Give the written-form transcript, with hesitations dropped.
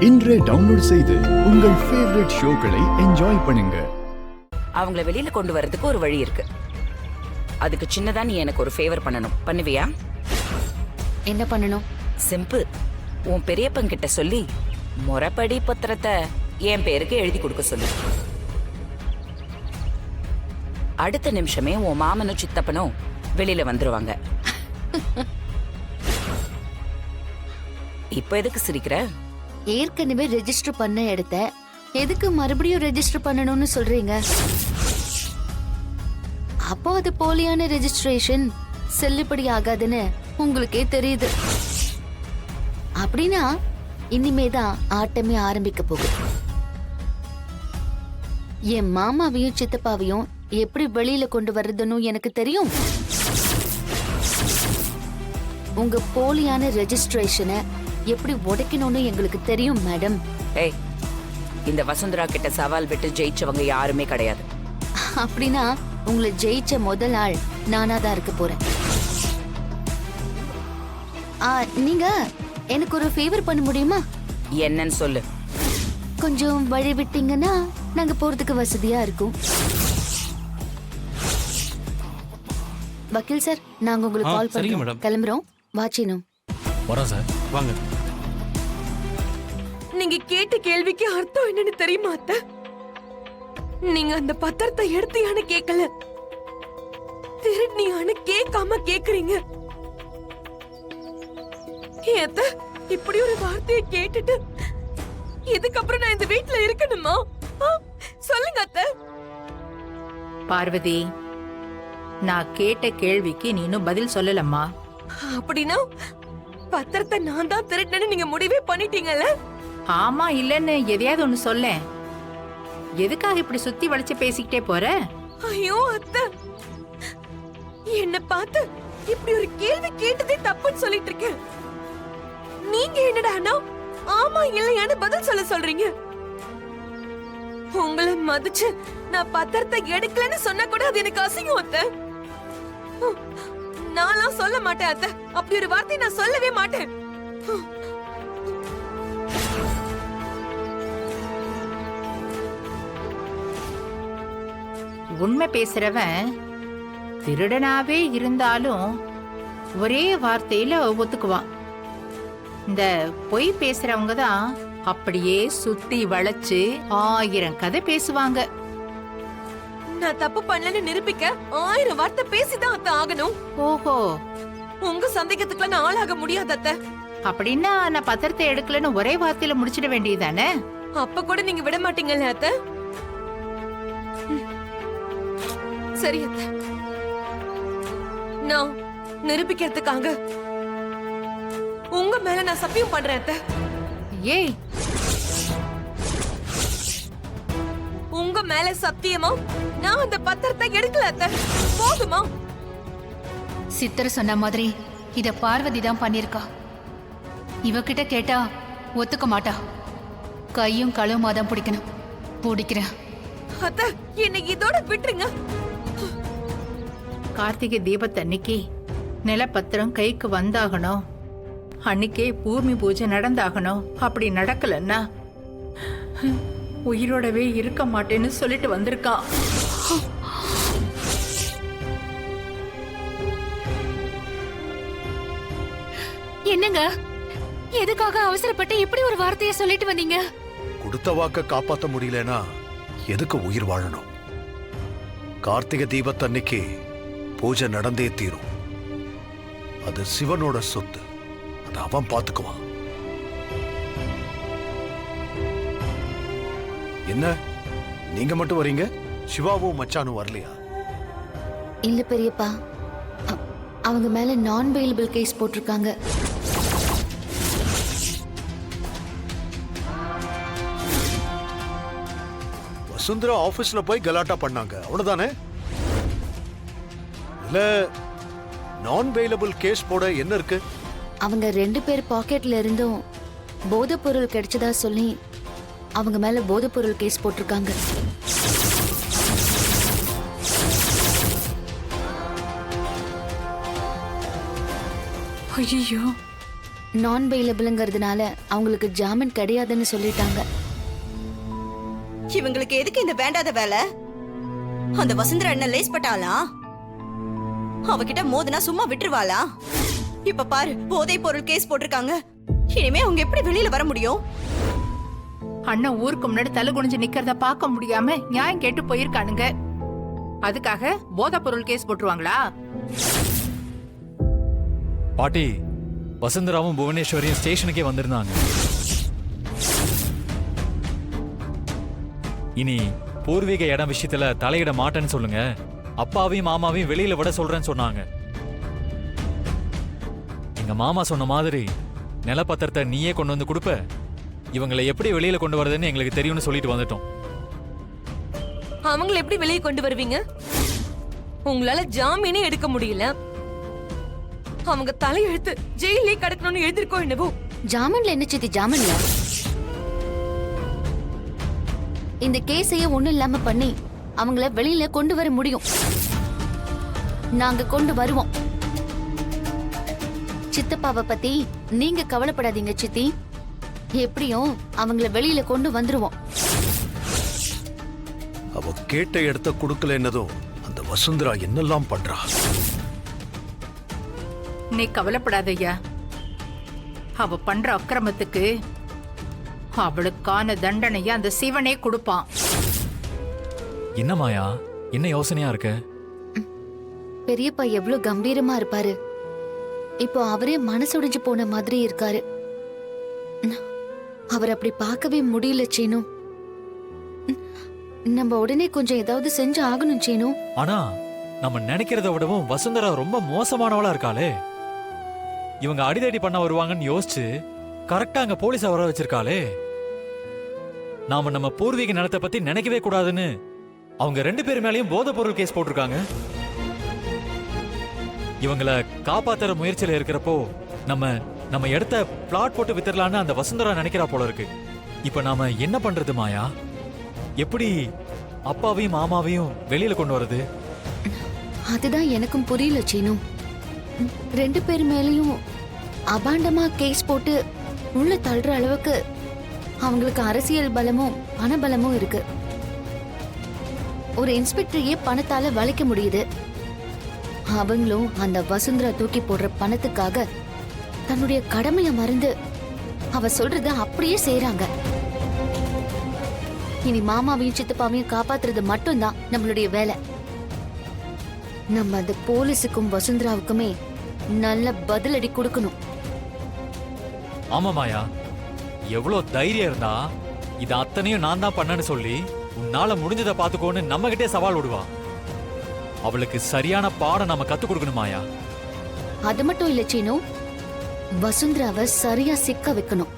இன்றே டவுன்லோட் செய்து உங்கள் ஃபேவரட் ஷோக்களை என்ஜாய் பண்ணுங்க. அவங்கள வெளியில கொண்டு வரதுக்கு ஒரு வழி இருக்கு. அதுக்கு சின்னதா நீ எனக்கு ஒரு ஃபேவர் பண்ணணும். பண்ணுவியா? என்ன பண்ணணும்? சிம்பிள். உன் பெரியப்பன் கிட்ட சொல்லி முறைப்படி பத்திரத்தை என் பேருக்கு எழுதி கொடுக்க சொல்லு. அடுத்த நிமிஷமே உன் மாமனும் சித்தப்பனும் வெளியில வந்துருவாங்க. இப்ப எதுக்கு சிரிக்கிற? ஏற்கனவே ரெஜிஸ்டர் பண்ண இடத்த எதுக்கு மறுபடியும் ரெஜிஸ்டர் பண்ணணும்னு சொல்றீங்க? அப்போ அது போலியான ரெஜிஸ்ட்ரேஷன், செல்லுபடி ஆகாதுன்னு உங்களுக்கே தெரியுது. அப்படின்னா இனிமேதான் ஆட்டமே ஆரம்பிக்க போகுது. என் மாமாவையும் சித்தப்பாவையும் எப்படி வெளியில கொண்டு வர்றதுன்னு எனக்கு தெரியும். உங்க போலியான ரெஜிஸ்ட்ரேஷனை எப்படி உடைக்கணும்னு எங்களுக்கு தெரியும் மேடம். ஏய், இந்த வசுந்தரா கிட்ட சவால் விட்டு ஜெயிச்சவங்க யாருமே கிடையாது. அப்படின்னா உங்களை ஜெயிச்ச முதல் ஆள் நானா தான் இருக்க போறேன். நீங்க எனக்கு ஒரு ஃபேவர் பண்ண முடியுமா? என்னன்னு சொல்லு. கொஞ்சம் வழி விட்டீங்கன்னா நாங்க போறதுக்கு வசதியா இருக்கும். வக்கீல் சார், நாங்க உங்களுக்கு கால் பண்றோம். கிளம்புறோம். வாச்சினோம். வரோம் சார். வாங்க. நீங்க கேட்ட கேள்விக்கு அர்த்தம் என்னன்னு தெரியுமா அத்தை? நீங்க அந்த பத்திரத்தை எடுத்தியான்னு கேட்கல, திருடியான்னு கேட்காம கேக்குறீங்க. அத்தை, இப்படி ஒரு வார்த்தையை கேட்டுட்டு இதுக்கப்புறம் நான் இந்த வீட்டுல இருக்கணுமா? சொல்லுங்க அத்தை. பார்வதி, நான் கேட்ட கேள்விக்கு நீ இன்னும் பதில் சொல்லலம்மா. அப்படின்னா பத்திரத்தை நான் தான் திருடினேன்னு நீங்க முடிவே பண்ணிட்டீங்கல்ல? ஆமா இல்லன்னு எதையாவது ஒண்ணு சொல்ல. எதுக்காக இப்படி சுத்தி வளைச்சு பேசிக்கிட்டே போற? ஐயோ அத்தை, என்ன பார்த்து இப்படி ஒரு கேள்வி கேட்டதே தப்புன்னு சொல்லிட்டு இருக்கேன். நீங்க என்னடானா ஆமா இல்லையான்னு பதில் சொல்றீங்க. உங்களை மதிச்சு நான் பத்திரத்தை எடுக்கலன்னு சொன்னா கூட அது எனக்கு அசிங்கம் அத்தை. நான்லாம் சொல்ல மாட்டேன் அத்தை. அப்படி ஒரு வார்த்தை நான் சொல்லவே மாட்டேன். உண்மை பேசுறவன் திருடனாவே இருந்தாலும் ஒரே வார்த்தையில ஒத்துக்குவான். இந்த பொய் பேசுறவங்க தான் அப்படியே சுத்தி வளைச்சு 1000 கதை பேசுவாங்க. நான் தப்பு பண்ணலன்னு நிரூபிக்க 1000 வார்த்தை பேசிதான் அத்தை ஆகணும். ஓஹோ, உங்க சந்தேகத்துக்குள்ள நான் ஆளாக முடியாது அத்தை. அப்படின்னா நான் பத்திரத்தை எடுக்கலன்னு ஒரே வார்த்தையில முடிச்சிட வேண்டியதானே? அப்ப கூட நீங்க விட மாட்டீங்கல்ல அத்தை? சரி அத்தை, நான் நிரூபிக்கிறதுக்காக உங்க மேல நான் சத்தியம் பண்றேன் அத்தை. ஏய், உங்க மேல சத்தியமா நான் அந்த பத்திரத்தை எடுக்கல அத்தை. போதுமா? சித்தர் சொன்ன மாதிரி இத பார்வதி தான் பண்ணிருக்கா. இவகிட்ட கேட்டா ஒத்துக்க மாட்டா. கையும் களவுமா தான் பிடிக்கணும். பிடிக்கிறேன் அத்தை, என்னை இதோட விட்டுருங்க. கார்த்திகை தீபத்தன்னைக்கு நிலப்பத்திரம் கைக்கு வந்தாகணும். அன்னைக்கே பூமி பூஜை நடந்தாகணும். அப்படி நடக்கலன்னா உயிரோடவே இருக்க மாட்டேன்னு சொல்லிட்டு வந்திருக்கான். என்னங்க, எதுக்காக அவசரப்பட்டு இப்படி ஒரு வார்த்தையை சொல்லிட்டு வந்தீங்க? கொடுத்த வாக்க காப்பாத்த முடியலனா எதுக்கு உயிர் வாழணும்? கார்த்திகை தீபத்தன்னைக்கு பூஜை நடந்தே தீரும். அது சிவனோட சொத்து. அது அவன் பாத்துக்குவான். என்ன நீங்க மட்டும் வரீங்க? சிவாவும் மச்சானும் வரலையா? இல்ல பெரியப்பா, அவங்க மேல நான் பெயிலபிள் கேஸ் போட்டிருக்காங்க. வசுந்தரா ஆபீஸ்ல போய் கலாட்டா பண்ணாங்க, அவ்வளவுதானே? இல்ல நான் பெயிலபிள் கேஸ் போட என்ன இருக்கு? அவங்க 2 பேர் பாக்கெட்ல இருந்தும் போதைப் பொருள் கிடைச்சதா சொல்லி அவங்க மேல போதைப் பொருள் கேஸ் போட்டிருக்காங்க. ஐயோ, நான் பெயிலபிள்ங்கிறதுனால அவங்களுக்கு ஜாமீன் கிடையாதுன்னு சொல்லிட்டாங்க. இவங்களுக்கு எதுக்கு இந்த வேண்டாத வேலை? அந்த வசுந்தரா என்ன லேஸ் பட்டாளா? அவகிட்ட மோதுனா சும்மா விட்டுருவாளா? இப்ப பாரு, போதை பொருள் கேஸ் போட்டிருக்காங்க. இனிமே அவங்க எப்படி வெளியில வர முடியும்? அண்ணன் ஊருக்கு முன்னாடி தலை குனிஞ்சு நிக்கிறத பார்க்க முடியாம நியாயம் கேட்டு போயிருக்கானுங்க. அதுக்காக போதைப் பொருள் கேஸ் போட்டுருவாங்களா? பாட்டி, வசுந்தராவும் புவனேஸ்வரியும் ஸ்டேஷனுக்கே வந்திருந்தாங்க. இனி பூர்வீக இடம் விஷயத்துல தலையிட மாட்டேன்னு சொல்லுங்க. அப்பாவையும் மாமாவையும் வெளியில விட சொல்றேன்னு சொன்னாங்க. எங்க மாமா சொன்ன மாதிரி நிலப்பத்திரத்தை நீயே கொண்டு வந்து கொடுப்ப, இவங்களை எப்படி வெளியில கொண்டு வரதுன்னு எங்களுக்கு தெரியும்னு சொல்லிட்டு வந்துட்டோம். அவங்கள எப்படி வெளியே கொண்டு வருவீங்க? உங்களால ஜாமீனே எடுக்க முடியல. அவங்க தலையெழுத்து ஜெயிலே கிடக்கணும்னு எழுதிருக்கோ என்னவோ. ஜாமீன்ல என்ன சித்தி ஜாமீன்ல? இந்த கேஸையே ஒண்ணும் இல்லாம பண்ணி அவங்கள வெளியில கொண்டு வர முடியும். நாங்க கொண்டு வருவோம். சித்தப்பாவை பத்தி நீங்க கவலைப்படாதீங்க சித்தி. எப்படியும் அவங்கள வெளியில கொண்டு வந்துருவோம். அவ கேட்ட இடத்த கொடுக்கல என்னதும் அந்த வசுந்தரா என்னெல்லாம் பண்றா? நீ கவலைப்படாதய்யா. அவ பண்ற அக்கிரமத்துக்கு அவளுக்கான தண்டனைய அந்த சிவனே கொடுப்பான். என்ன மாயா, என்ன யோசனையா இருக்கு? பெரியப்பா எவ்வளவு கம்பீரமா இருப்பாரு. இப்போ அவரே மனசுடைஞ்சு போன மாதிரி இருக்காரு. அவர் அப்படி பார்க்கவே முடியல சீனு. நம்ம உடனே கொஞ்சம் ஏதாவது செஞ்சு ஆகணும் சீனு. ஆனா நம்ம நினைக்கிறத விடவும் வசுந்தரா ரொம்ப மோசமானவளா இருக்காளே. இவங்க அடிதடி பண்ண வருவாங்கன்னு யோசிச்சு கரெக்டா அங்க போலீஸ வர வச்சிருக்காளே. நாம நம்ம பூர்வீக நிலத்தை பத்தி நினைக்கவே கூடாதுன்னு அவங்க 2 பேர் மேலயும் போதைப் பொருள் கேஸ் போட்டிருக்காங்க. இவங்கள காப்பாத்துற முயற்சியில இருக்கிறப்போ நம்ம இடத்த பிளாட் போட்டு வித்துடலான்னு அந்த வசுந்தரா நினைக்கிறா போல இருக்கு. இப்ப நாம என்ன பண்றது மாயா? எப்படி அப்பாவையும் மாமாவையும் வெளியில கொண்டு வரது? அதுதான் எனக்கும் புரியல சீனு. 2 பேர் மேலயும் அபாண்டமா கேஸ் போட்டு உள்ள தள்ளுற அளவுக்கு அவங்களுக்கு அரசியல் பலமும் பணபலமும் இருக்கு. ஒரு இன்ஸ்பெக்டரையே பணத்தால வளைக்க முடியுது. அவங்களும் அந்த வசுந்தரா தூக்கி போடுற பணத்துக்காக தன்னுடைய கடமையை மறந்து அவ சொல்றத அப்படியே செய்றாங்க. இனி மாமாவையும் சித்தப்பாவையும் காப்பாத்துறது மட்டும்தான் நம்மளுடைய வேலை. நம்ம அந்த போலீஸுக்கும் வசுந்தராவுக்குமே நல்ல பதிலடி கொடுக்கணும். ஆமா மாயா, எவ்வளவு தைரியம் இருந்தா இது அத்தனையும் நான் தான் பண்ணேன்னு சொல்லி உன்னால முடிஞ்சதை பாத்துக்கோன்னு நம்ம கிட்டே சவால் விடுவா. அவளுக்கு சரியான பாடம் நம்ம கத்து கொடுக்கணும் மாயா. அது மட்டும் இல்ல சீனு, வசுந்தராவை சரியா சிக்க வைக்கணும்.